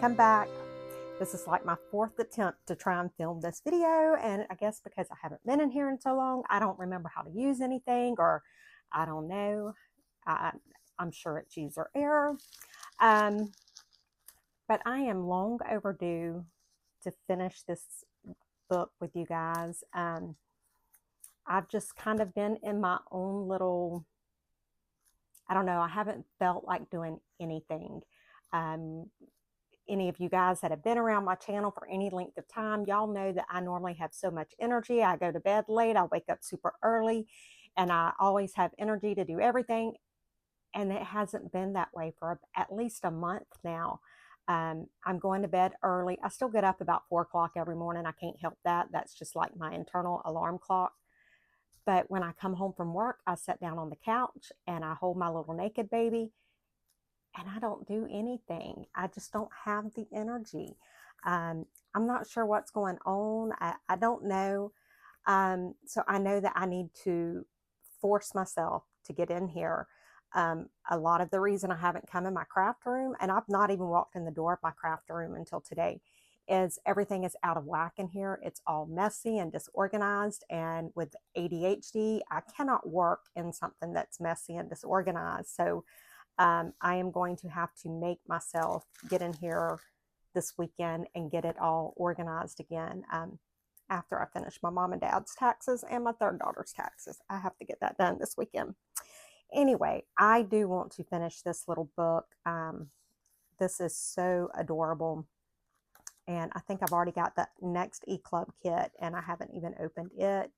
welcome back. This is like my fourth attempt to try and film this video, and I guess because I haven't been in here in so long, I don't remember how to use anything, or I don't know. I'm sure it's user error. But I am long overdue to finish this book with you guys. I've just kind of been in my own little, I don't know, I haven't felt like doing anything. Any of you guys that have been around my channel for any length of time, y'all know that I normally have so much energy. I go to bed late, I wake up super early, and I always have energy to do everything. And it hasn't been that way for at least a month now. I'm going to bed early. I still get up about 4 o'clock every morning. I can't help that. That's just like my internal alarm clock. But when I come home from work, I sit down on the couch and I hold my little naked baby, and I don't do anything. I just don't have the energy. I'm not sure what's going on. I don't know. So I know that I need to force myself to get in here. A lot of the reason I haven't come in my craft room, and I've not even walked in the door of my craft room until today, is everything is out of whack in here. It's all messy and disorganized. And with ADHD, I cannot work in something that's messy and disorganized. So I am going to have to make myself get in here this weekend and get it all organized again. After I finish my mom and dad's taxes and my third daughter's taxes, I have to get that done this weekend. Anyway, I do want to finish this little book. This is so adorable. And I think I've already got the next eClub kit, and I haven't even opened it.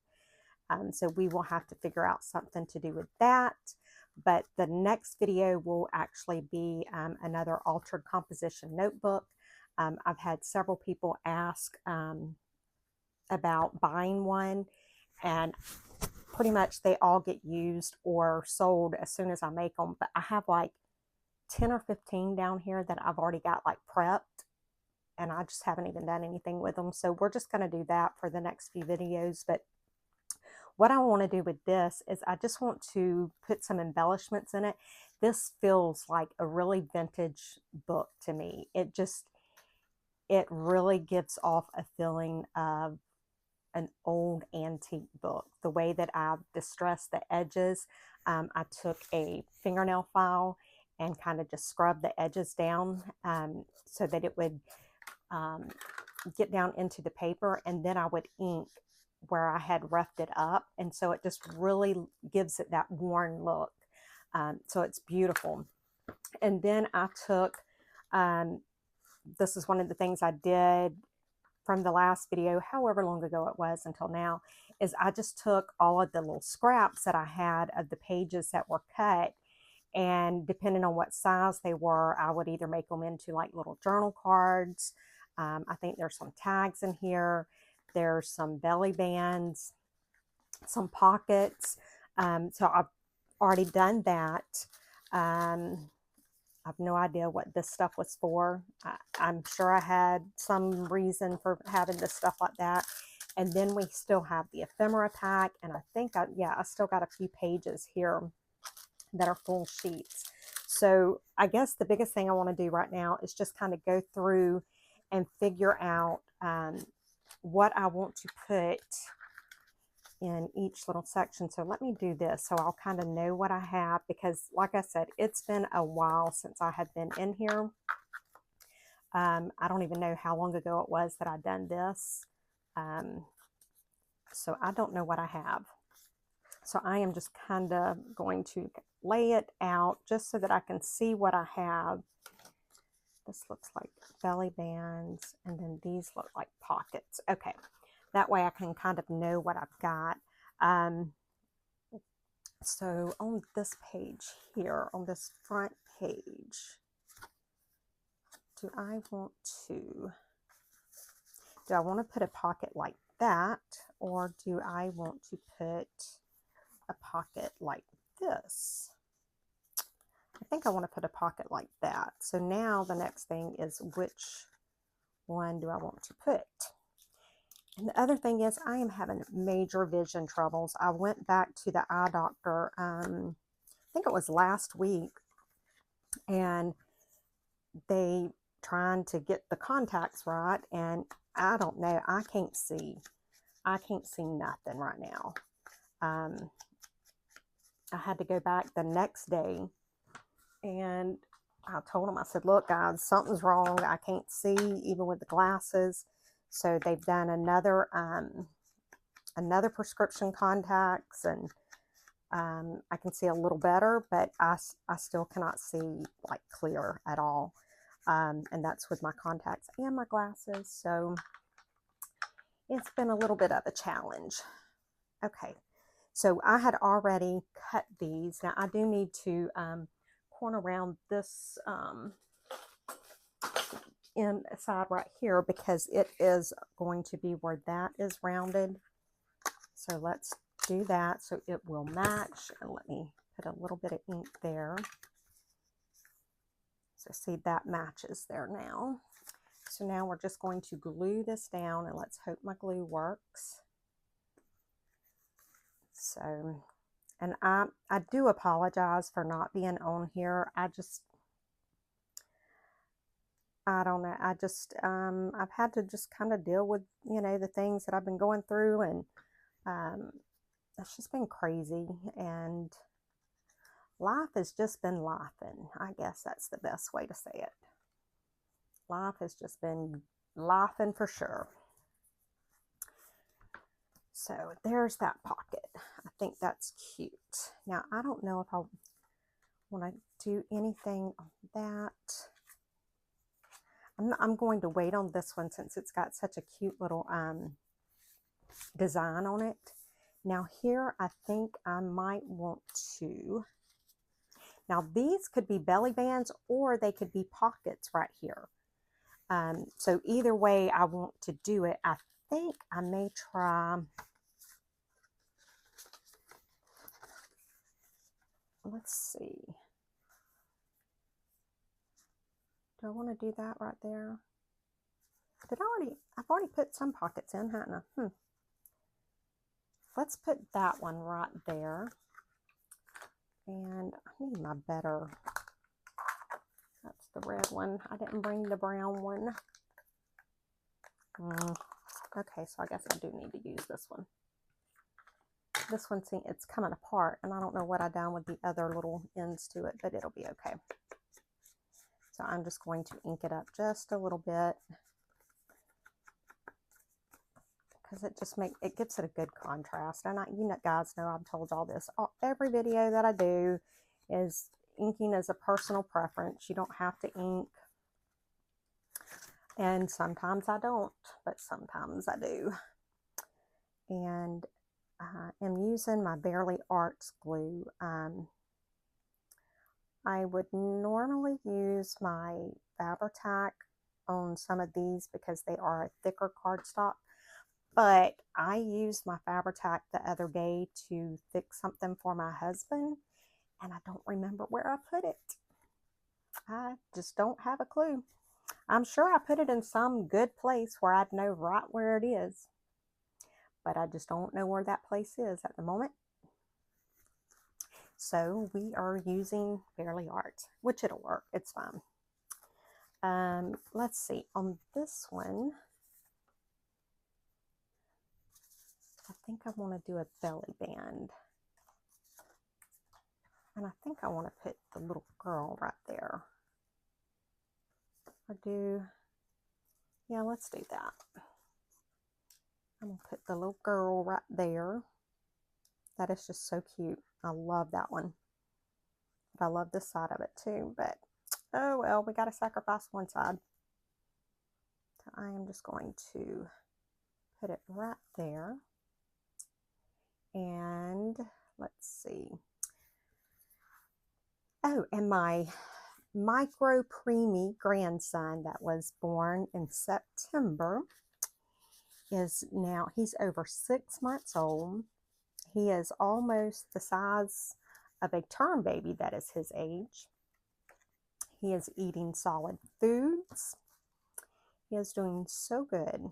So we will have to figure out something to do with that. But the next video will actually be another altered composition notebook. I've had several people ask about buying one, and pretty much they all get used or sold as soon as I make them. But I have like 10 or 15 down here that I've already got like prepped, and I just haven't even done anything with them. So we're just going to do that for the next few videos. But what I want to do with this is I just want to put some embellishments in it. This feels like a really vintage book to me. It really gives off a feeling of an old antique book. The way that I've distressed the edges, I took a fingernail file and kind of just scrubbed the edges down so that it would get down into the paper, and then I would ink where I had roughed it up, and so it just really gives it that worn look. So it's beautiful. And then I took, this is one of the things I did from the last video, however long ago it was until now, is I just took all of the little scraps that I had of the pages that were cut, and depending on what size they were, I would either make them into like little journal cards. I think there's some tags in here. There's some belly bands, some pockets. So I've already done that. I've no idea what this stuff was for. I'm sure I had some reason for having this stuff like that. And then we still have the ephemera pack. And I think, I still got a few pages here that are full sheets. So I guess the biggest thing I want to do right now is just kind of go through and figure out what I want to put in each little section. So let me do this so I'll kind of know what I have, because like I said, it's been a while since I have been in here. I don't even know how long ago it was that I done this. So I don't know what I have. So I am just kind of going to lay it out just so that I can see what I have. This looks like belly bands, and then these look like pockets. Okay, that way I can kind of know what I've got. So on this page here, on this front page, do I want to put a pocket like that, or do I want to put a pocket like this? I think I want to put a pocket like that. So now the next thing is, which one do I want to put? And the other thing is, I am having major vision troubles. I went back to the eye doctor, I think it was last week, and they trying to get the contacts right, and I don't know, I can't see nothing right now. I had to go back the next day, and I told them, I said, look guys, something's wrong, I can't see even with the glasses. So they've done another prescription contacts, and I can see a little better, but I still cannot see like clear at all. And that's with my contacts and my glasses. So it's been a little bit of a challenge. Okay, so I had already cut these. Now I do need to corner around this inside right here, because it is going to be where that is rounded. So let's do that so it will match. And let me put a little bit of ink there. So see, that matches there now. So now we're just going to glue this down, and let's hope my glue works. So, and I do apologize for not being on here. I don't know. I've had to just kind of deal with, you know, the things that I've been going through, and it's just been crazy, and life has just been lifing. I guess that's the best way to say it. Life has just been lifing for sure. So there's that pocket. I think that's cute. Now, I don't know if I want to do anything on that. I'm going to wait on this one since it's got such a cute little design on it. Now here, I think I might want to, now these could be belly bands, or they could be pockets right here. So either way I want to do it. I think I may try, let's see. Do I want to do that right there? I've already put some pockets in, haven't I? Let's put that one right there. And I need my better, that's the red one. I didn't bring the brown one. Okay, so I guess I do need to use this one. This one, see, it's coming apart, and I don't know what I done with the other little ends to it, but it'll be okay. So I'm just going to ink it up just a little bit, because it gives it a good contrast. And you guys know I've told y'all this. Every video that I do is inking is a personal preference. You don't have to ink. And sometimes I don't, but sometimes I do. And I am using my Bearly Arts glue. I would normally use my Fabri-Tac on some of these because they are a thicker cardstock. But I used my Fabri-Tac the other day to fix something for my husband, and I don't remember where I put it. I just don't have a clue. I'm sure I put it in some good place where I'd know right where it is, but I just don't know where that place is at the moment. So we are using Bearly Arts, which it'll work. It's fine. Let's see. On this one, I think I want to do a belly band. And I think I want to put the little girl right there. Yeah, let's do that. I'm going to put the little girl right there. That is just so cute. I love that one. But I love this side of it too. But, oh well, we got to sacrifice one side. So I am just going to put it right there. And let's see. Oh, and my micro preemie grandson that was born in September is now, he's over 6 months old. He is almost the size of a term baby that is his age. He is eating solid foods. He is doing so good.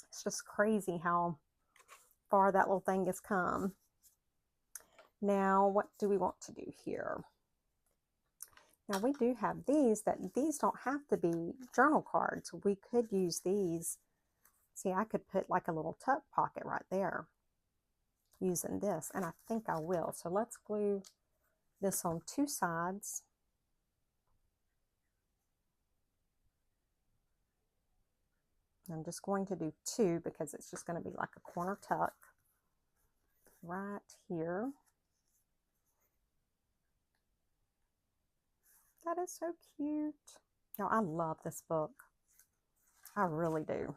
It's just crazy how far that little thing has come. Now, what do we want to do here? Now we do have these don't have to be journal cards. We could use these. See, I could put like a little tuck pocket right there using this, and I think I will. So let's glue this on 2 sides. I'm just going to do 2 because it's just going to be like a corner tuck right here. That is so cute. Now, I love this book. I really do.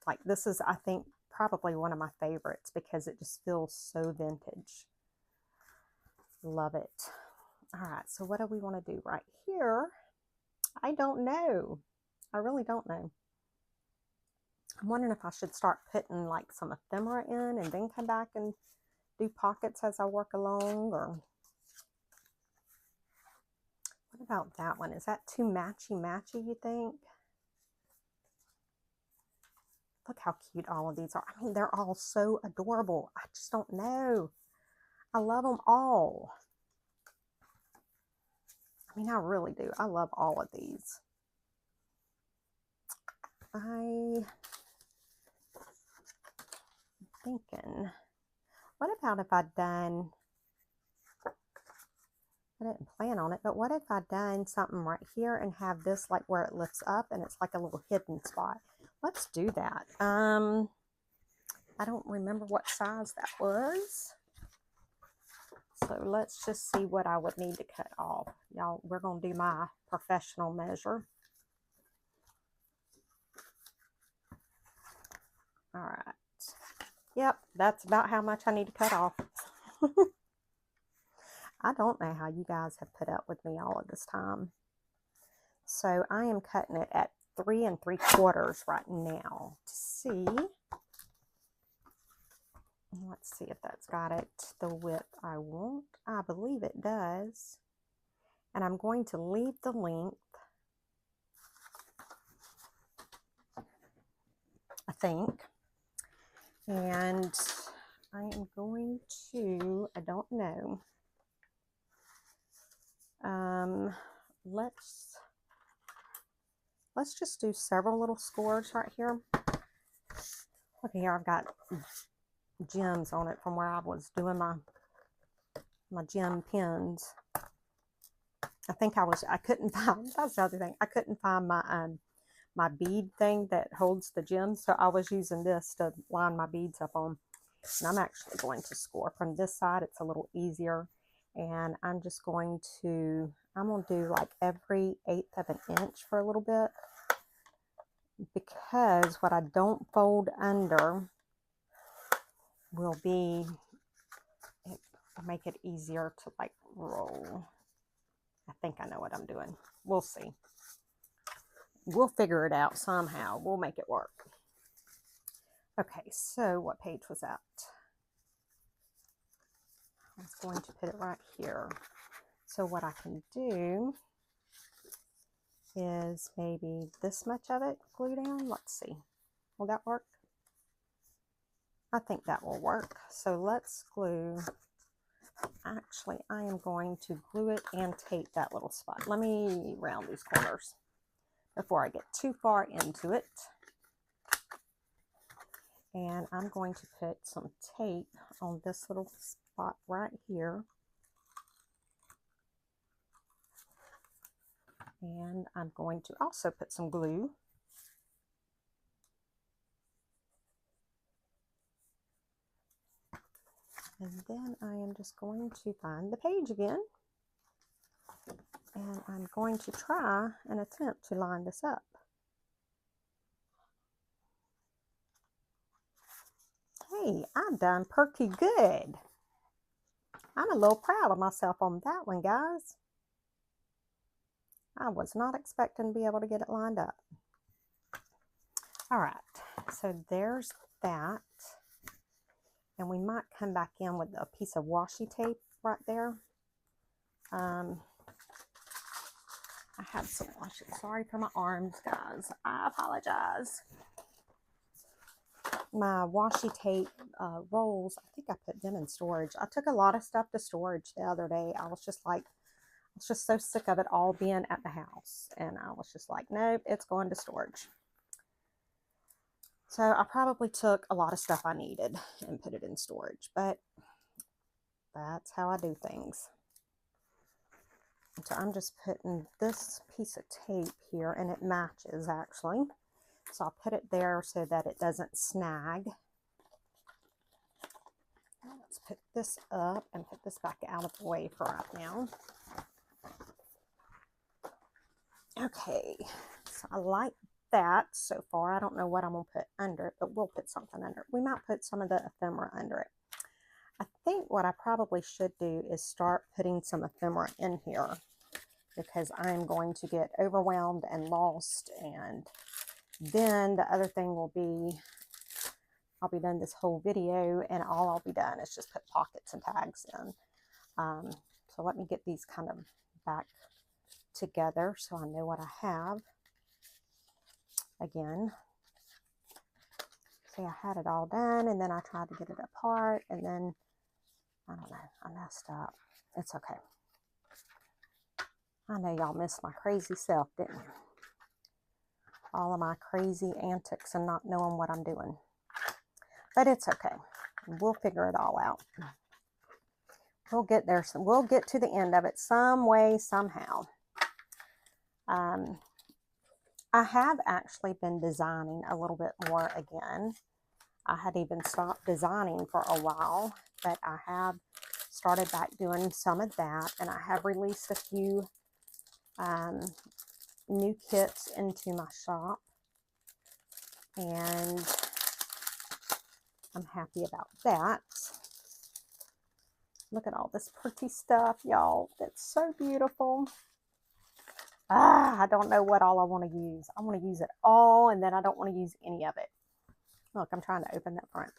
Like, this is, I think, probably one of my favorites because it just feels so vintage. Love it. All right, so what do we want to do right here? I don't know. I really don't know. I'm wondering if I should start putting like some ephemera in and then come back and do pockets as I work along, or what about that one? Is that too matchy, you think? Look how cute all of these are. I mean, they're all so adorable. I just don't know. I love them all. I mean, I really do. I love all of these. I'm thinking, what about if I'd done, I didn't plan on it, but what if I'd done something right here and have this like where it lifts up and it's like a little hidden spot? Let's do that. I don't remember what size that was. So let's just see what I would need to cut off. Y'all, we're going to do my professional measure. All right. Yep, that's about how much I need to cut off. I don't know how you guys have put up with me all of this time. So I am cutting it at 3 3/4 right now to see. Let's see if that's got it the width I want. I believe it does. And I'm going to leave the length, I think. And I am going to, I don't know. Let's just do several little scores right here. Look here, I've got gems on it from where I was doing my gem pins. I think I couldn't find, that's the other thing, I couldn't find my bead thing that holds the gems, so I was using this to line my beads up on. And I'm actually going to score from this side. It's a little easier, and I'm just going to, I'm going to do like every 1/8 of an inch for a little bit, because what I don't fold under will be, make it easier to like roll. I think I know what I'm doing. We'll see. We'll figure it out somehow. We'll make it work. Okay, so what page was that? I was going to put it right here. So what I can do is maybe this much of it glue down. Let's see. Will that work? I think that will work. So let's glue. Actually, I am going to glue it and tape that little spot. Let me round these corners before I get too far into it. And I'm going to put some tape on this little spot right here. And I'm going to also put some glue. And then I am just going to find the page again. And I'm going to try and attempt to line this up. Hey, I've done pretty good. I'm a little proud of myself on that one, guys. I was not expecting to be able to get it lined up. All right, so there's that. And we might come back in with a piece of washi tape right there. I have some washi. Sorry for my arms, guys. I apologize. My washi tape rolls, I think I put them in storage. I took a lot of stuff to storage the other day. I was was just so sick of it all being at the house. And I was just like, nope, it's going to storage. So I probably took a lot of stuff I needed and put it in storage, but that's how I do things. So I'm just putting this piece of tape here, and it matches actually. So I'll put it there so that it doesn't snag. Let's put this up and put this back out of the way for right now. Okay, so I like that so far. I don't know what I'm going to put under it, but we'll put something under it. We might put some of the ephemera under it. I think what I probably should do is start putting some ephemera in here, because I'm going to get overwhelmed and lost, and then the other thing will be, I'll be done this whole video, and all I'll be done is just put pockets and tags in. So let me get these kind of back together so I know what I have. Again, see, I had it all done, and then I tried to get it apart, and then, I don't know, I messed up. It's okay. I know y'all missed my crazy self, didn't you? All of my crazy antics and not knowing what I'm doing. But it's okay. We'll figure it all out. We'll get there. We'll get to the end of it some way, somehow. I have actually been designing a little bit more again. I had even stopped designing for a while, but I have started back doing some of that, and I have released a few new kits into my shop, and I'm happy about that. Look at all this pretty stuff, y'all. That's so beautiful. I don't know what all I want to use. I want to use it all, and then I don't want to use any of it. Look, I'm trying to open that front.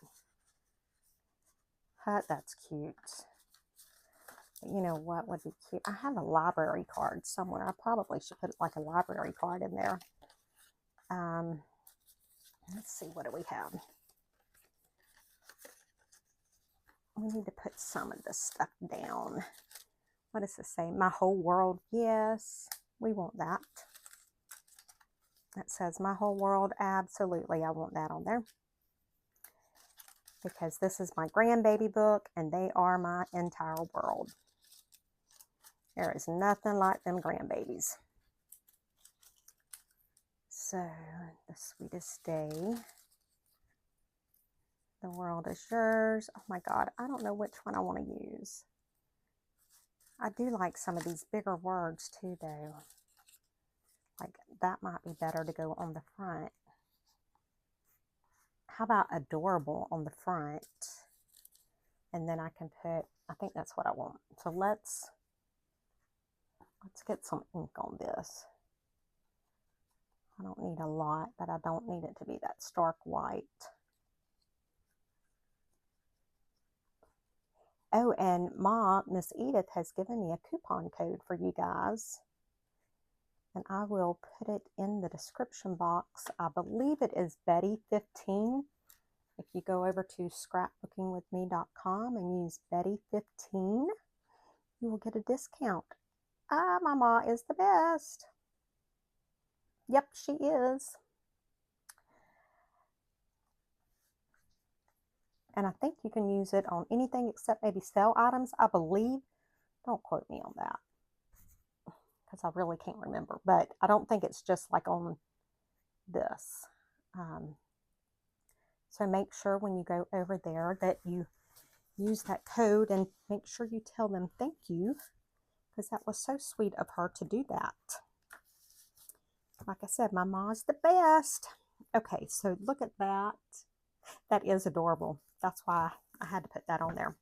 That's cute. But you know what would be cute? I have a library card somewhere. I probably should put like a library card in there. Let's see, what do we have? We need to put some of this stuff down. What does this say? My whole world. Yes, we want that. It says my whole world. Absolutely, I want that on there, because this is my grandbaby book, and they are my entire world. There is nothing like them grandbabies. So, The Sweetest Day. The World Is Yours. Oh my God, I don't know which one I want to use. I do like some of these bigger words too, though. Like, that might be better to go on the front. How about adorable on the front? And then I can put, I think that's what I want. So let's get some ink on this. I don't need a lot, but I don't need it to be that stark white. Oh, and Miss Edith has given me a coupon code for you guys, and I will put it in the description box. I believe it is Betty15. If you go over to scrapbookingwithme.com and use Betty15, you will get a discount. Mama is the best. Yep, she is. And I think you can use it on anything except maybe sale items, I believe. Don't quote me on that, because I really can't remember. But I don't think it's just like on this. So make sure when you go over there that you use that code, and make sure you tell them thank you, because that was so sweet of her to do that. Like I said, my mom's the best. Okay, so look at that. That is adorable. That's why I had to put that on there.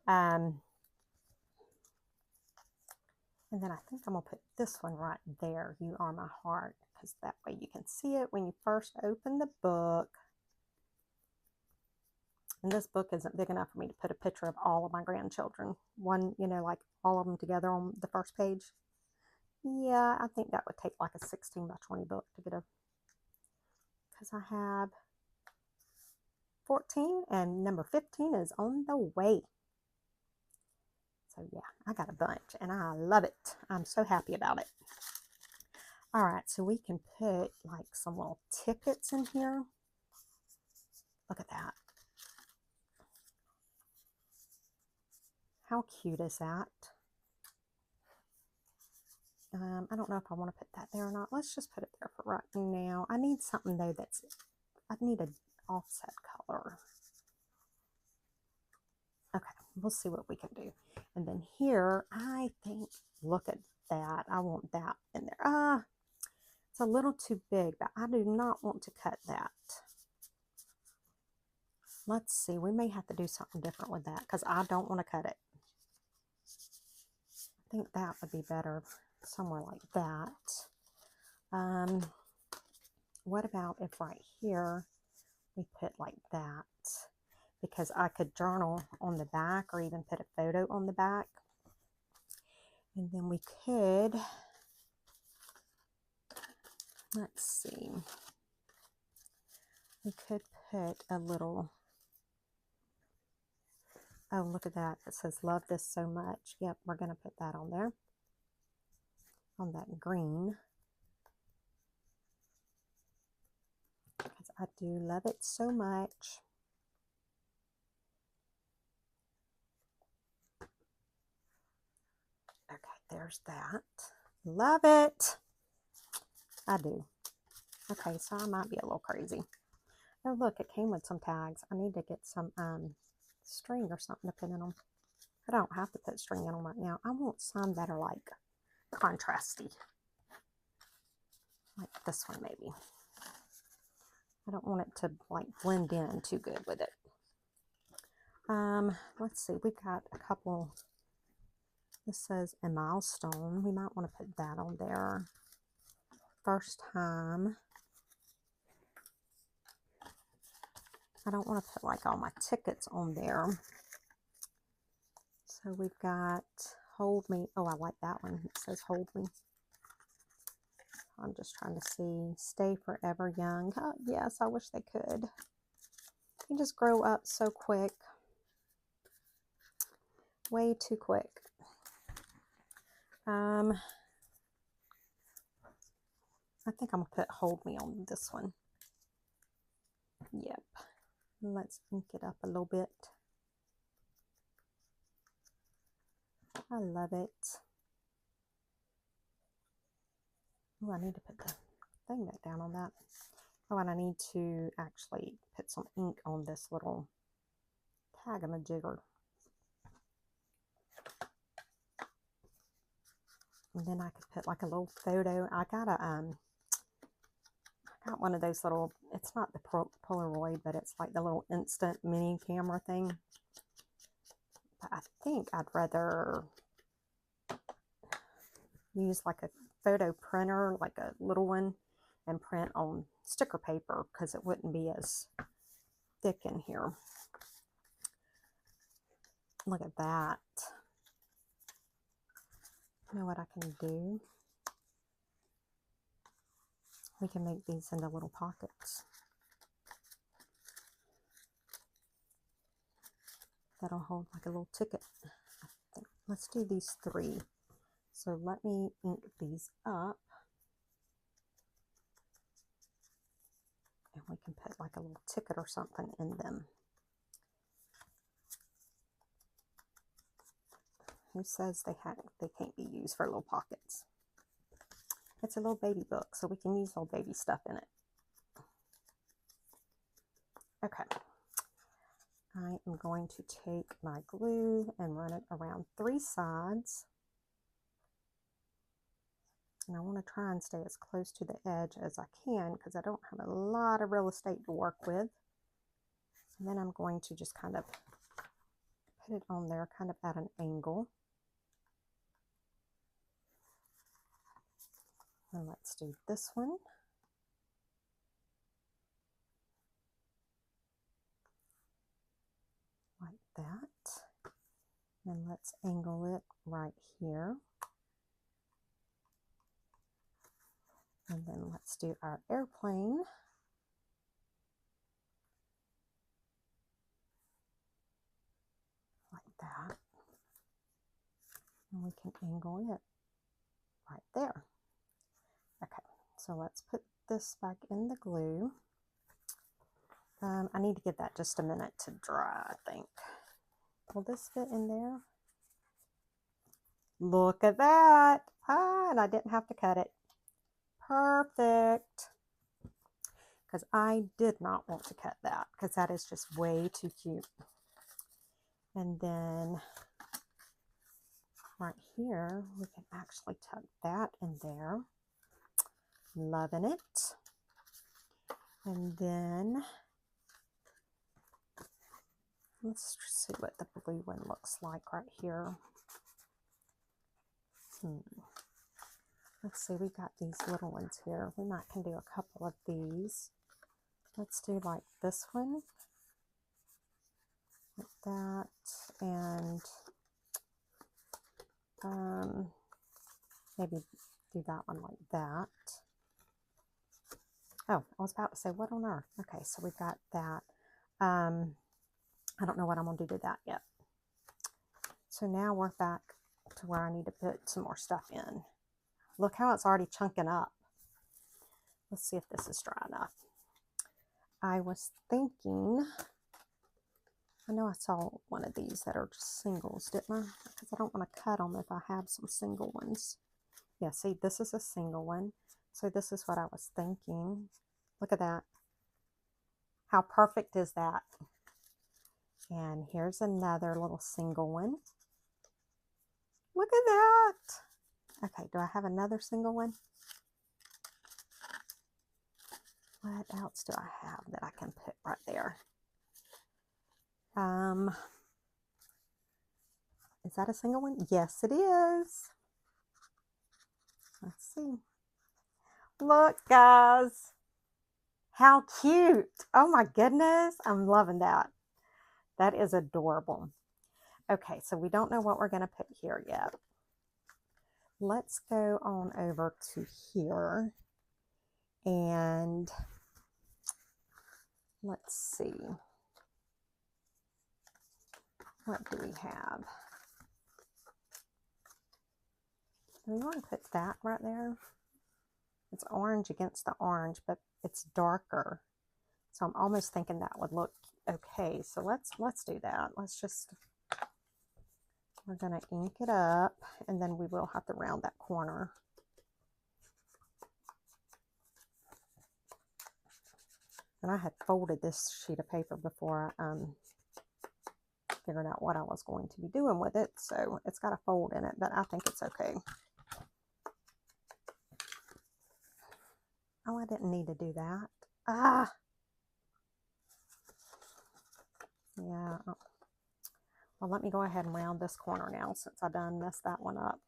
And then I think I'm going to put this one right there, You Are My Heart, because that way you can see it when you first open the book. And this book isn't big enough for me to put a picture of all of my grandchildren. One, you know, like all of them together on the first page. Yeah, I think that would take like a 16 by 20 book to get a, because I have 14 and number 15 is on the way. So yeah, I got a bunch and I love it. I'm so happy about it. All right, so we can put like some little tickets in here. Look at that. How cute is that? I don't know if I want to put that there or not. Let's just put it there for right now. I need something though I need an offset color. Okay, we'll see what we can do. And then here, I think, look at that. I want that in there. It's a little too big, but I do not want to cut that. Let's see, we may have to do something different with that because I don't want to cut it. I think that would be better somewhere like that. What about if right here we put like that? Because I could journal on the back or even put a photo on the back. And then we could, let's see, we could put a little, oh, look at that. It says, love this so much. Yep, we're going to put that on there, on that green. Because I do love it so much. Okay, there's that. Love it. I do. Okay, so I might be a little crazy. Oh, look, it came with some tags. I need to get some string or something to put in them. I don't have to put string in them right now. I want some that are like contrasty. Like this one maybe. I don't want it to like blend in too good with it. Let's see, we've got a couple. This says a milestone. We might want to put that on there. First time. I don't want to put like all my tickets on there. So we've got hold me. Oh, I like that one. It says hold me. I'm just trying to see. Stay forever young. Oh, yes, I wish they could. They just grow up so quick. Way too quick. I think I'm going to put hold me on this one. Yep. Let's ink it up a little bit. I love it. Oh, I need to put the thing back down on that. Oh, and I need to actually put some ink on this little tag-a-majigger. And then I could put like a little photo. I got one of those little, it's not the Polaroid, but it's like the little instant mini camera thing. But I think I'd rather use like a photo printer, like a little one, and print on sticker paper because it wouldn't be as thick in here. Look at that. You know what I can do? We can make these into little pockets. That'll hold like a little ticket. Let's do these 3. So let me ink these up. And we can put like a little ticket or something in them. Who says they can't be used for little pockets? It's a little baby book, so we can use little baby stuff in it. Okay. I am going to take my glue and run it around 3 sides. And I want to try and stay as close to the edge as I can because I don't have a lot of real estate to work with. And then I'm going to just kind of put it on there kind of at an angle. And let's do this one. Like that. And let's angle it right here. And then let's do our airplane. Like that. And we can angle it right there. Okay, so let's put this back in the glue. I need to give that just a minute to dry, I think. Will this fit in there? Look at that. Ah, and I didn't have to cut it. Perfect. Because I did not want to cut that because that is just way too cute. And then right here, we can actually tuck that in there. Loving it. And then let's see what the blue one looks like right here. Let's see, we got these little ones here. We might can do a couple of these. Let's do like this one, like that, and maybe do that one like that. Oh, I was about to say, what on earth? Okay, so we've got that. I don't know what I'm going to do to that yet. So now we're back to where I need to put some more stuff in. Look how it's already chunking up. Let's see if this is dry enough. I was thinking, I know I saw one of these that are just singles, didn't I? Because I don't want to cut them if I have some single ones. Yeah, see, this is a single one. So this is what I was thinking. Look at that. How perfect is that? And here's another little single one. Look at that. Okay, do I have another single one? What else do I have that I can put right there? Is that a single one? Yes, it is. Let's see. Look, guys. How cute. Oh my goodness. I'm loving that. That is adorable. Okay, so we don't know what we're going to put here yet. Let's go on over to here. And let's see. What do we have? Do we want to put that right there? It's orange against the orange, but it's darker. So I'm almost thinking that would look okay. So let's do that. We're going to ink it up, and then we will have to round that corner. And I had folded this sheet of paper before I figured out what I was going to be doing with it. So it's got a fold in it, but I think it's okay. Oh, I didn't need to do that. Ah! Yeah. Well, let me go ahead and round this corner now since I done messed that one up.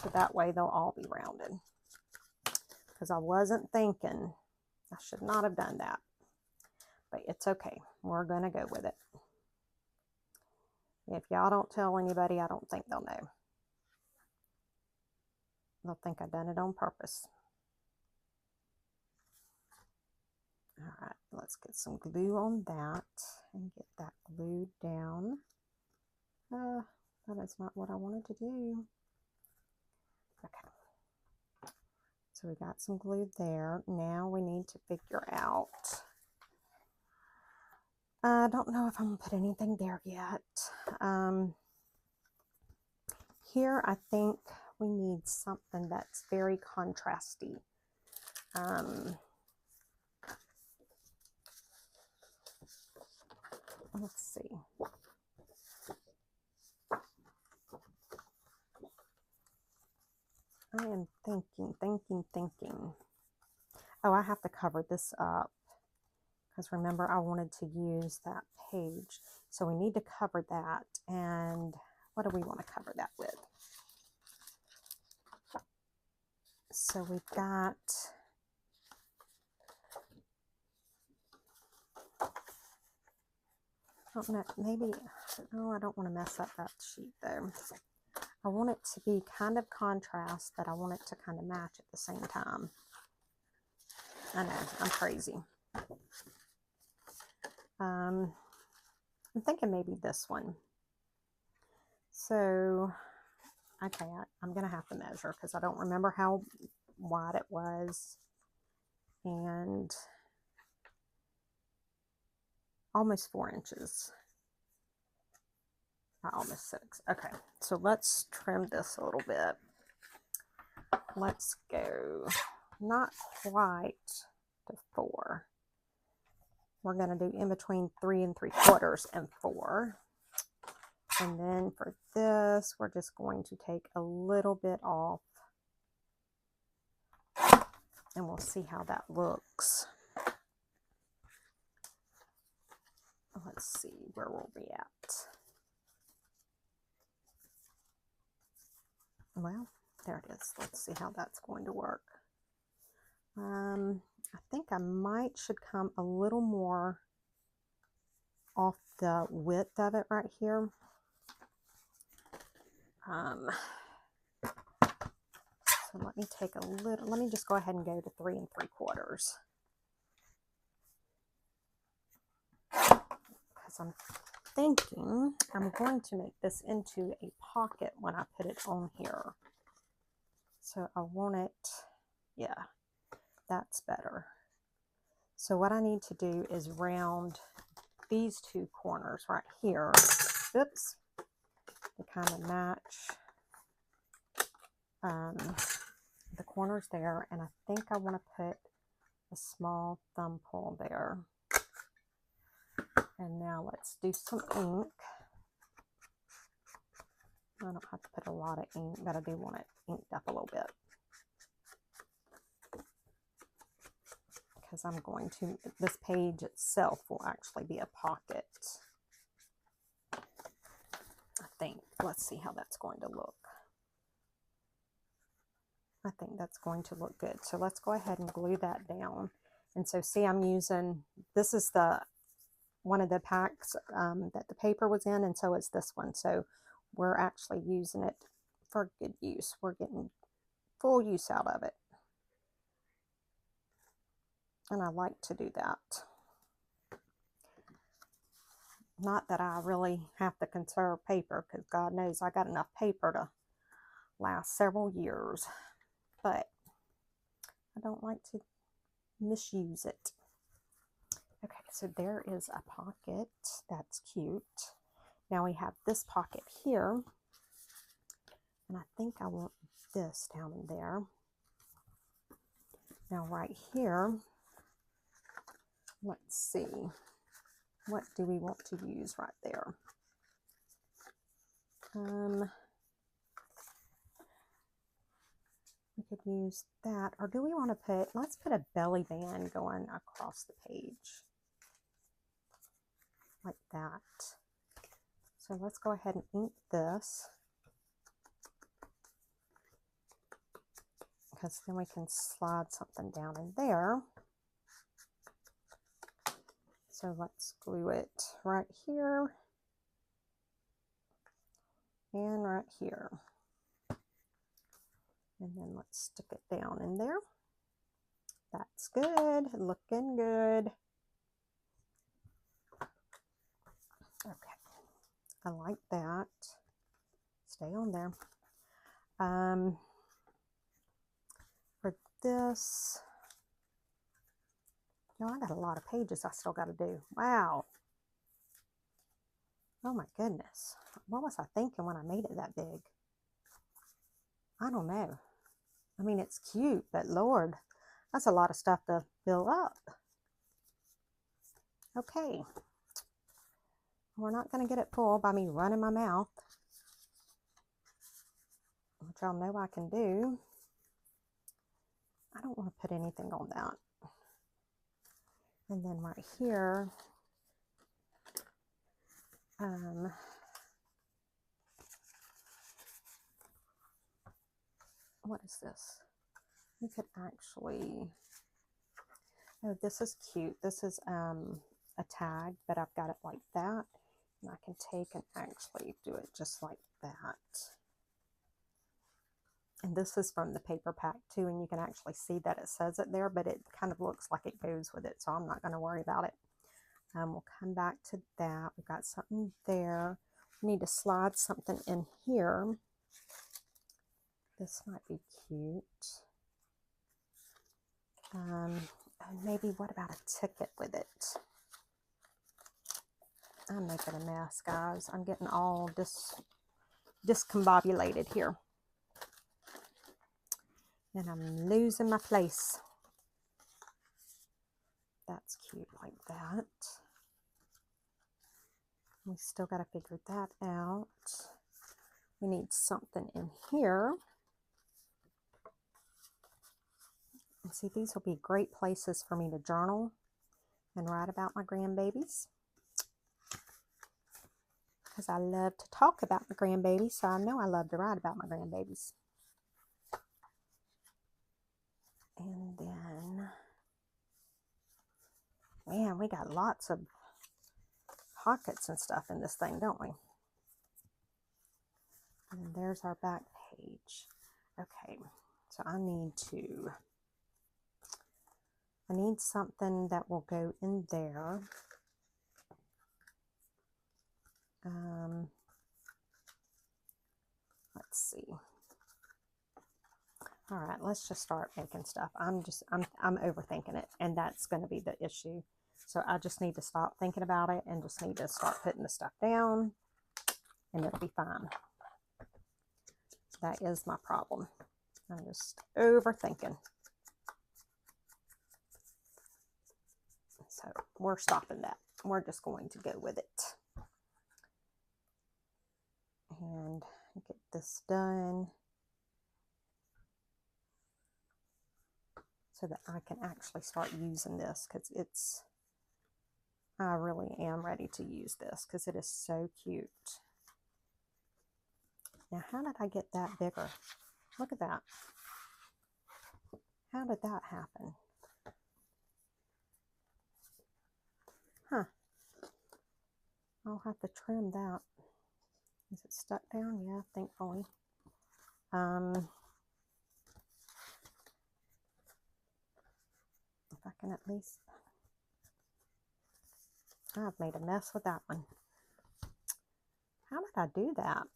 So that way they'll all be rounded. Because I wasn't thinking, I should not have done that. But it's okay. We're going to go with it. If y'all don't tell anybody, I don't think they'll know. They'll think I done it on purpose. All right, let's get some glue on that and get that glued down. That is not what I wanted to do. Okay. So we got some glue there. Now we need to figure out. I don't know if I'm going to put anything there yet. Here I think we need something that's very contrasty. Let's see. I am thinking. Oh, I have to cover this up. Because remember, I wanted to use that page. So we need to cover that. And what do we want to cover that with? So we've got... I don't know, maybe... Oh, I don't want to mess up that sheet though. I want it to be kind of contrast, but I want it to kind of match at the same time. I know, I'm crazy. I'm thinking maybe this one. So Okay, I'm going to have to measure because I don't remember how wide it was. And almost 4 inches. Almost 6. Okay, so let's trim this a little bit. Let's go not quite to 4. We're going to do in between 3 3/4 and 4. And then for this, we're just going to take a little bit off. And we'll see how that looks. Let's see, where we'll be at. Well, there it is. Let's see how that's going to work. I think I should come a little more off the width of it right here. So let me take a little, let me just go ahead and go to 3 3/4. Because I'm thinking I'm going to make this into a pocket when I put it on here. So I want it, yeah, that's better. So what I need to do is round these 2 corners right here. Oops. To kind of match the corners there. And I think I want to put a small thumb pull there. And now let's do some ink. I don't have to put a lot of ink, but I do want it inked up a little bit. Because I'm going to, this page itself will actually be a pocket. I think. Let's see how that's going to look. I think that's going to look good. So let's go ahead and glue that down. And so see, I'm using, this is the one of the packs that the paper was in, and so is this one. So we're actually using it for good use. We're getting full use out of it. And I like to do that. Not that I really have to conserve paper, because God knows I got enough paper to last several years. But I don't like to misuse it. Okay, so there is a pocket. That's cute. Now we have this pocket here. And I think I want this down in there. Now right here, let's see. What do we want to use right there? We could use that. Or do we want to put, let's put a belly band going across the page. Like that. So let's go ahead and ink this. Because then we can slide something down in there. So let's glue it right here. And right here. And then let's stick it down in there. That's good. Looking good. Okay. I like that. Stay on there. For this, you know, I got a lot of pages I still got to do. Wow. Oh my goodness. What was I thinking when I made it that big? I don't know. I mean, it's cute, but Lord, that's a lot of stuff to fill up. Okay. We're not going to get it full by me running my mouth, which y'all know I can do. I don't want to put anything on that. And then right here, what is this? You could actually, oh, this is cute. This is a tag, but I've got it like that. And I can take and actually do it just like that. And this is from the paper pack too, and you can actually see that it says it there, but it kind of looks like it goes with it, so I'm not going to worry about it. We'll come back to that. We've got something there. We need to slide something in here. This might be cute. And maybe what about a ticket with it? I'm making a mess, guys. I'm getting all discombobulated here. And I'm losing my place. That's cute like that. We still got to figure that out. We need something in here. And see, these will be great places for me to journal and write about my grandbabies. Because I love to talk about my grandbabies, so I know I love to write about my grandbabies. And then, man, we got lots of pockets and stuff in this thing, don't we? And there's our back page. Okay, so I need something that will go in there. Let's see. All right, let's just start making stuff. I'm overthinking it, and that's going to be the issue. So I just need to stop thinking about it and just need to start putting the stuff down, and it'll be fine. That is my problem. I'm just overthinking. So we're stopping that. We're just going to go with it. And get this done so that I can actually start using this, because I really am ready to use this because it is so cute. Now, how did I get that bigger? Look at that. How did that happen? Huh. I'll have to trim that. Is it stuck down? Yeah, thankfully. If I can at least... I've made a mess with that one. How did I do that?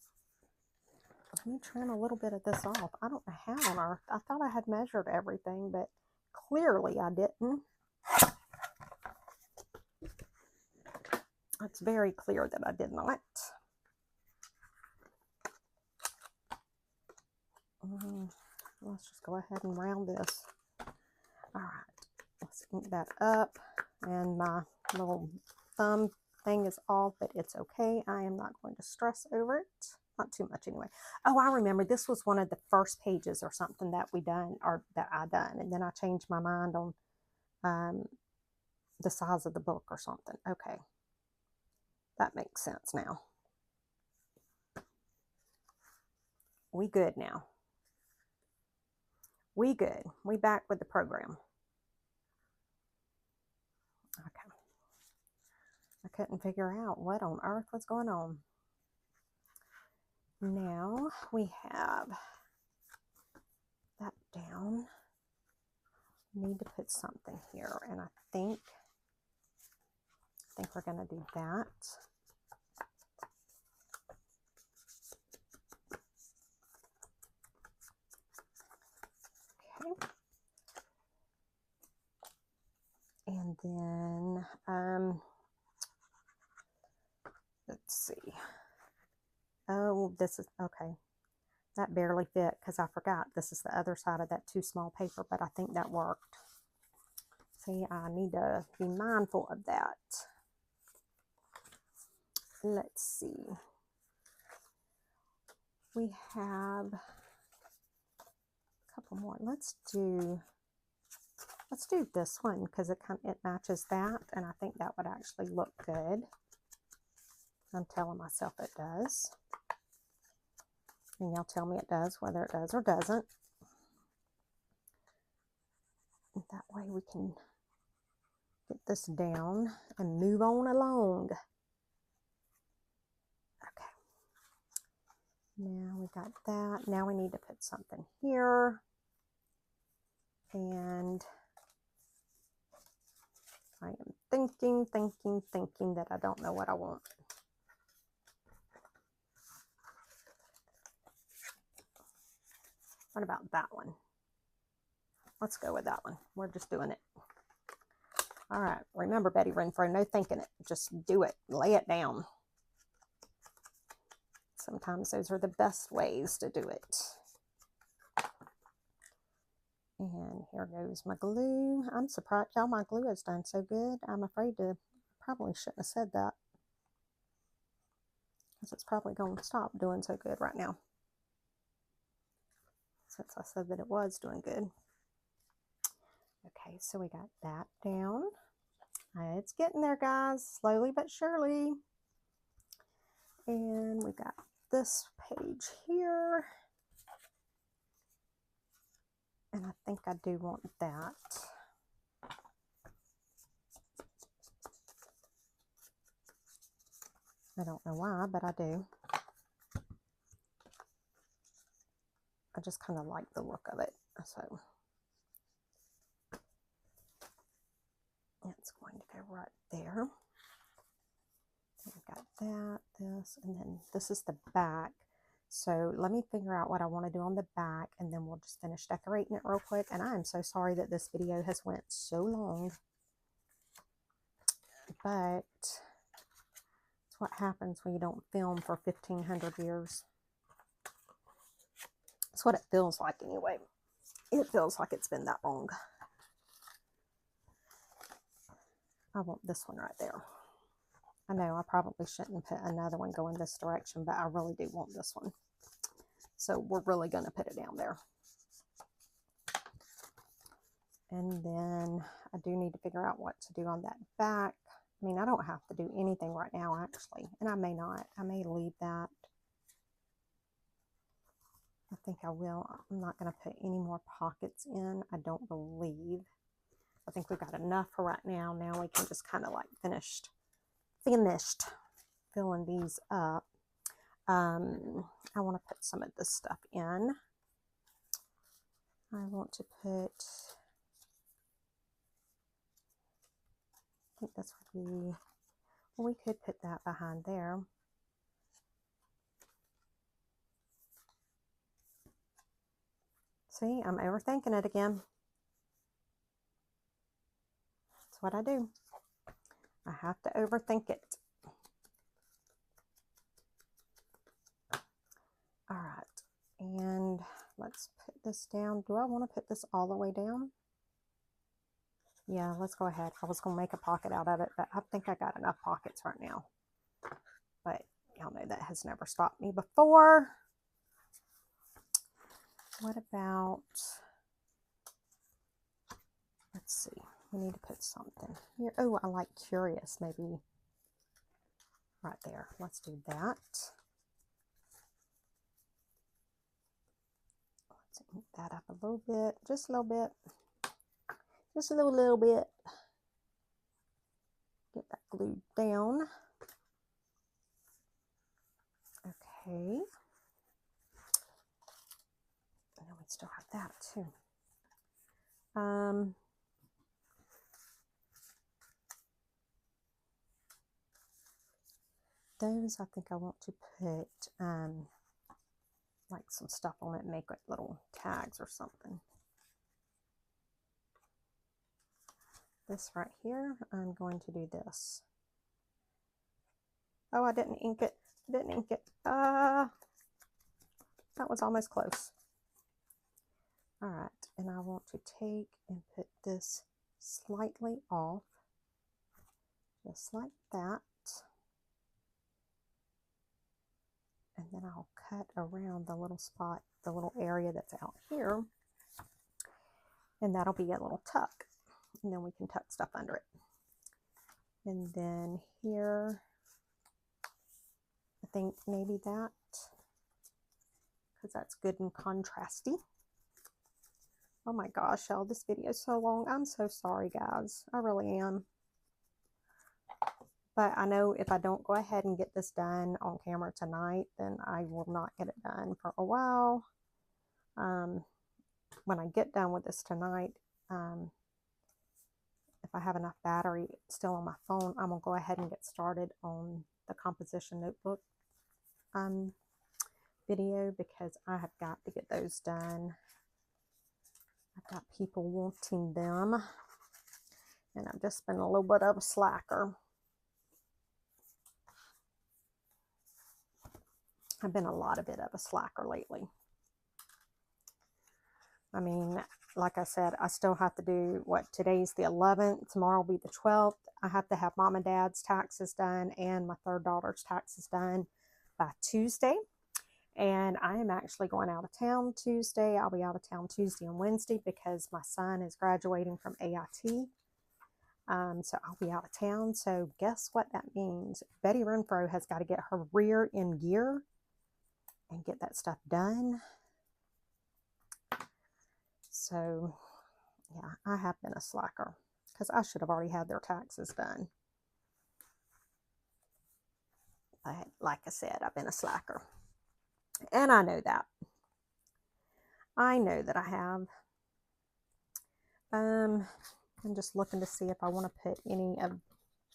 Let me trim a little bit of this off. I don't know how on earth. I thought I had measured everything, but clearly I didn't. It's very clear that I did not. Let's just go ahead and round this. All right, let's ink that up. And my little thumb thing is off, but it's okay. I am not going to stress over it. Not too much anyway. Oh, I remember this was one of the first pages or something that we done, or that I done, and then I changed my mind on the size of the book or something. Okay, that makes sense now. We good now. We good. We back with the program. Okay. I couldn't figure out what on earth was going on. Now we have that down. Need to put something here, and I think we're going to do that. Okay. And then let's see. Oh, this is okay. That barely fit because I forgot this is the other side of that too small paper, but I think that worked. See, I need to be mindful of that. Let's see. We have a couple more. Let's do this one because it matches that, and I think that would actually look good. I'm telling myself it does. And y'all tell me it does, whether it does or doesn't. And that way we can get this down and move on along. Okay. Now we got that. Now we need to put something here. And I am thinking that I don't know what I want. What about that one? Let's go with that one. We're just doing it. All right. Remember, Betty Renfro, no thinking it. Just do it. Lay it down. Sometimes those are the best ways to do it. And here goes my glue. I'm surprised, y'all, my glue has done so good. I'm afraid to, probably shouldn't have said that, because it's probably going to stop doing so good right now, since I said that it was doing good. Okay, so we got that down. It's getting there, guys, slowly but surely. And we got this page here. And I think I do want that. I don't know why, but I do. I just kind of like the look of it. So it's going to go right there. We've got that, this, and then this is the back. So let me figure out what I want to do on the back, and then we'll just finish decorating it real quick. And I am so sorry that this video has went so long, but it's what happens when you don't film for 1,500 years. It's what it feels like anyway. It feels like it's been that long. I want this one right there. I know I probably shouldn't put another one going this direction, but I really do want this one. So we're really going to put it down there. And then I do need to figure out what to do on that back. I mean, I don't have to do anything right now, actually. And I may not. I may leave that. I think I will. I'm not going to put any more pockets in, I don't believe. I think we've got enough for right now. Now we can just kind of like finished filling these up. I want to put some of this stuff in. I want to put, I think this would be, well, we could put that behind there. See, I'm overthinking it again. That's what I do. I have to overthink it. All right, and let's put this down. Do I want to put this all the way down? Yeah, let's go ahead. I was going to make a pocket out of it, but I think I got enough pockets right now. But y'all know that has never stopped me before. What about, let's see, we need to put something here. Oh, I like curious, maybe right there. Let's do that. Let's ink that up a little bit, just a little bit. Just a little bit. Get that glued down. Okay. And then we still have that too. Those I think I want to put like some stuff on it, make like little tags or something. This right here, I'm going to do this. Oh, I didn't ink it. I didn't ink it. That was almost close. All right, and I want to take and put this slightly off, just like that. And then I'll cut around the little spot, the little area that's out here. And that'll be a little tuck. And then we can tuck stuff under it. And then here, I think maybe that, because that's good and contrasty. Oh my gosh, y'all, this video is so long. I'm so sorry, guys. I really am. But I know if I don't go ahead and get this done on camera tonight, then I will not get it done for a while. When I get done with this tonight, if I have enough battery still on my phone, I'm going to go ahead and get started on the composition notebook video because I have got to get those done. I've got people wanting them, and I've just been a little bit of a slacker. I've been a lot of bit of a slacker lately. I mean, like I said, I still have to do what, today's the 11th, tomorrow will be the 12th. I have to have mom and dad's taxes done and my third daughter's taxes done by Tuesday. And I am actually going out of town Tuesday. I'll be out of town Tuesday and Wednesday because my son is graduating from AIT. So I'll be out of town. So guess what that means? Betty Renfro has got to get her rear in gear and get that stuff done. So yeah, I have been a slacker because I should have already had their taxes done. But like I said, I've been a slacker. And I know that. I know that I have. I'm just looking to see if I want to put any of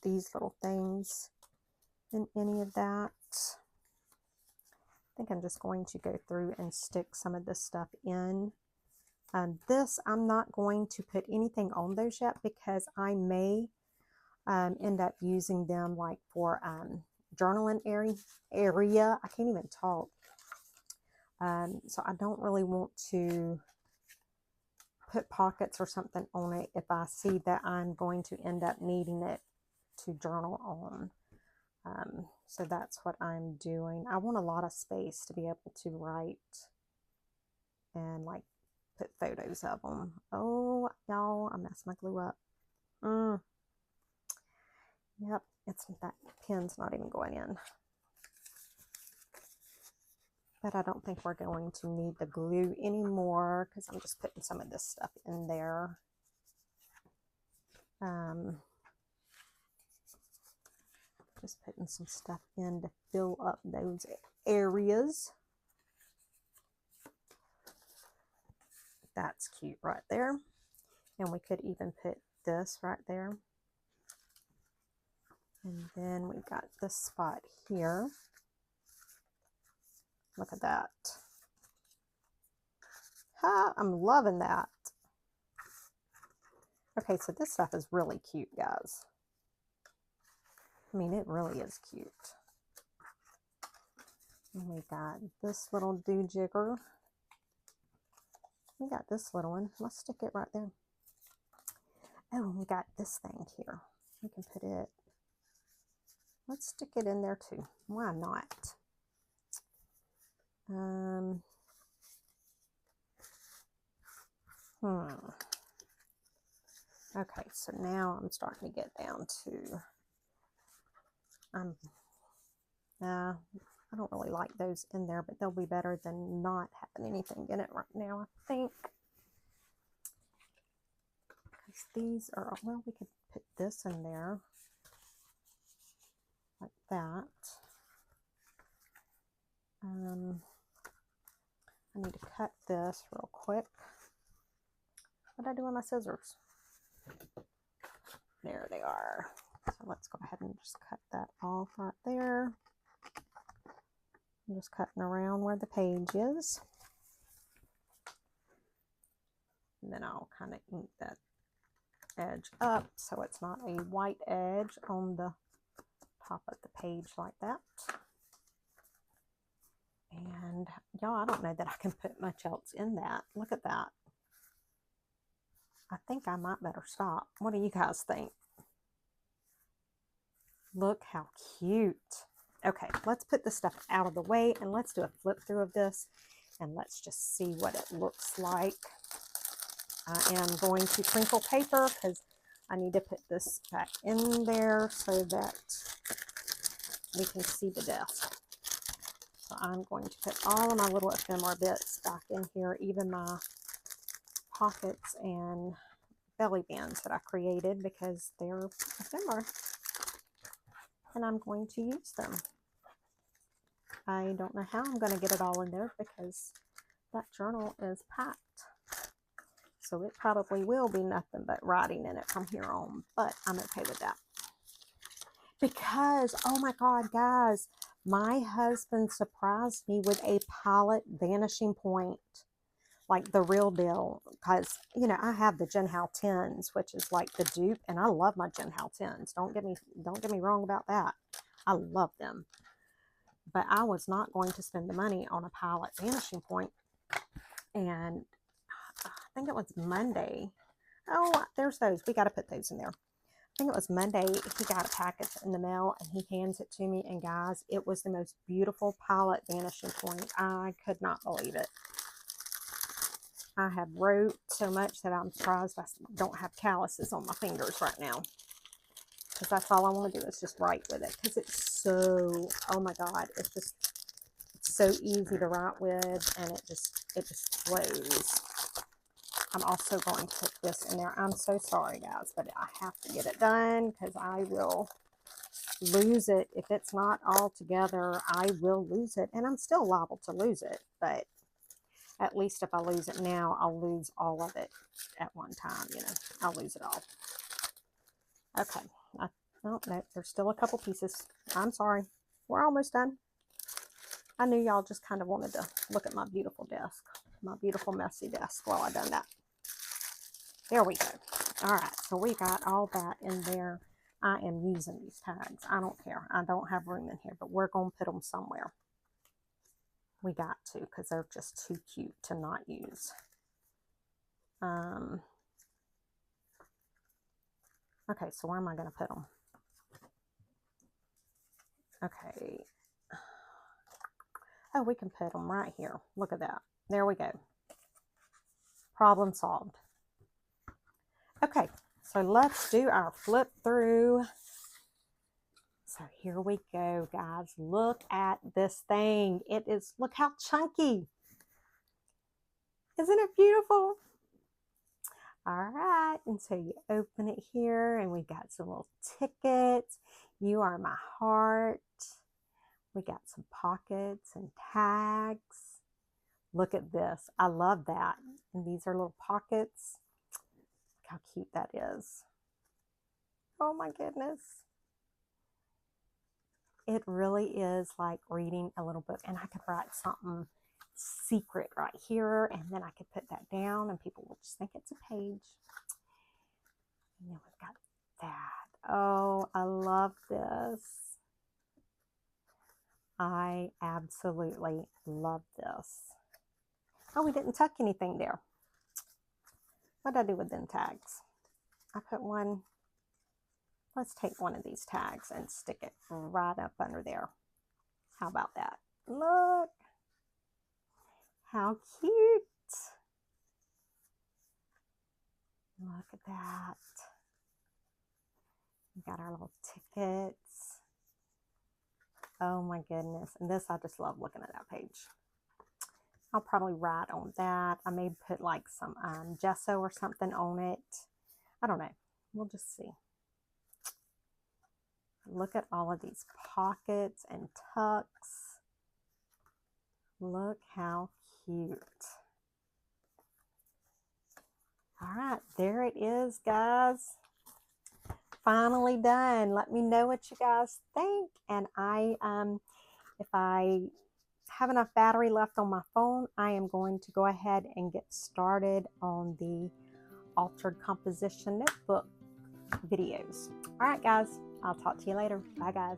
these little things in any of that. I think I'm just going to go through and stick some of this stuff in. This, I'm not going to put anything on those yet because I may end up using them like for journaling area. I can't even talk. So I don't really want to put pockets or something on it if I see that I'm going to end up needing it to journal on. So that's what I'm doing. I want a lot of space to be able to write and like put photos of them. Oh, y'all, I messed my glue up. Yep, that pen's not even going in. But I don't think we're going to need the glue anymore because I'm just putting some of this stuff in there. Just putting some stuff in to fill up those areas. That's cute right there. And we could even put this right there. And then we got this spot here. Look at that. Ha, I'm loving that. Okay, so this stuff is really cute, guys. I mean, it really is cute. And we got this little do-jigger. We got this little one. Let's stick it right there. Oh, and we got this thing here. We can put it, let's stick it in there too. Why not? Okay, so now I'm starting to get down to, I don't really like those in there, but they'll be better than not having anything in it right now, I think. Because these are, well, we could put this in there like that. I need to cut this real quick. What did I do with my scissors? There they are. So let's go ahead and just cut that off right there. I'm just cutting around where the page is. And then I'll kind of ink that edge up so it's not a white edge on the top of the page like that. And y'all, I don't know that I can put much else in that. Look at that. I think I might better stop. What do you guys think? Look how cute. Okay, let's put this stuff out of the way and let's do a flip through of this and let's just see what it looks like. I am going to crinkle paper because I need to put this back in there so that we can see the desk. So I'm going to put all of my little ephemera bits back in here, even my pockets and belly bands that I created because they're ephemera. And I'm going to use them. I don't know how I'm going to get it all in there because that journal is packed. So it probably will be nothing but writing in it from here on, but I'm okay with that. Because, oh my God, guys, My husband surprised me with a palette Vanishing Point, like the real deal, because, you know, I have the Jinhao 10s, which is like the dupe, and I love my Jinhao 10s. Don't get me wrong about that. I love them. But I was not going to spend the money on a palette Vanishing Point. And I think it was Monday. Oh, there's those. We got to put those in there. I think it was Monday. He got a package in the mail and he hands it to me. And guys, it was the most beautiful palette Vanishing Point. I could not believe it. I have wrote so much that I'm surprised I don't have calluses on my fingers right now. Because that's all I want to do is just write with it. Because it's so, oh my God, it's so easy to write with, and it just flows. I'm also going to put this in there. I'm so sorry, guys, but I have to get it done because I will lose it. If it's not all together, I will lose it. And I'm still liable to lose it, but at least if I lose it now, I'll lose all of it at one time, you know. I'll lose it all. Okay. Oh, no, there's still a couple pieces. I'm sorry. We're almost done. I knew y'all just kind of wanted to look at my beautiful desk, my beautiful messy desk while I done that. There we go. All right, so we got all that in there. I am using these tags. I don't care. I don't have room in here, but we're going to put them somewhere. We got to, because they're just too cute to not use. Okay, so where am I going to put them? Okay. Oh, we can put them right here. Look at that. There we go. Problem solved. Okay, so let's do our flip through. So here we go, guys. Look at this thing. It is, look how chunky. Isn't it beautiful? All right, and so you open it here, and we've got some little tickets. You are my heart. We got some pockets and tags. Look at this. I love that. And these are little pockets. Look how cute that is. Oh my goodness. It really is like reading a little book. And I could write something secret right here, and then I could put that down and people will just think it's a page. And then we've got that. Oh, I love this. I absolutely love this. Oh, we didn't tuck anything there. What did I do with them tags? I put one. Let's take one of these tags and stick it right up under there. How about that? Look. How cute. Look at that. We got our little tickets. Oh my goodness. And this, I just love looking at that page. I'll probably write on that. I may put like some gesso or something on it. I don't know. We'll just see. Look at all of these pockets and tucks. Look how cute. All right, there it is, guys. Finally done. Let me know what you guys think. And if I have enough battery left on my phone, I am going to go ahead and get started on the Altered Composition Notebook videos. All right, guys, I'll talk to you later. Bye, guys.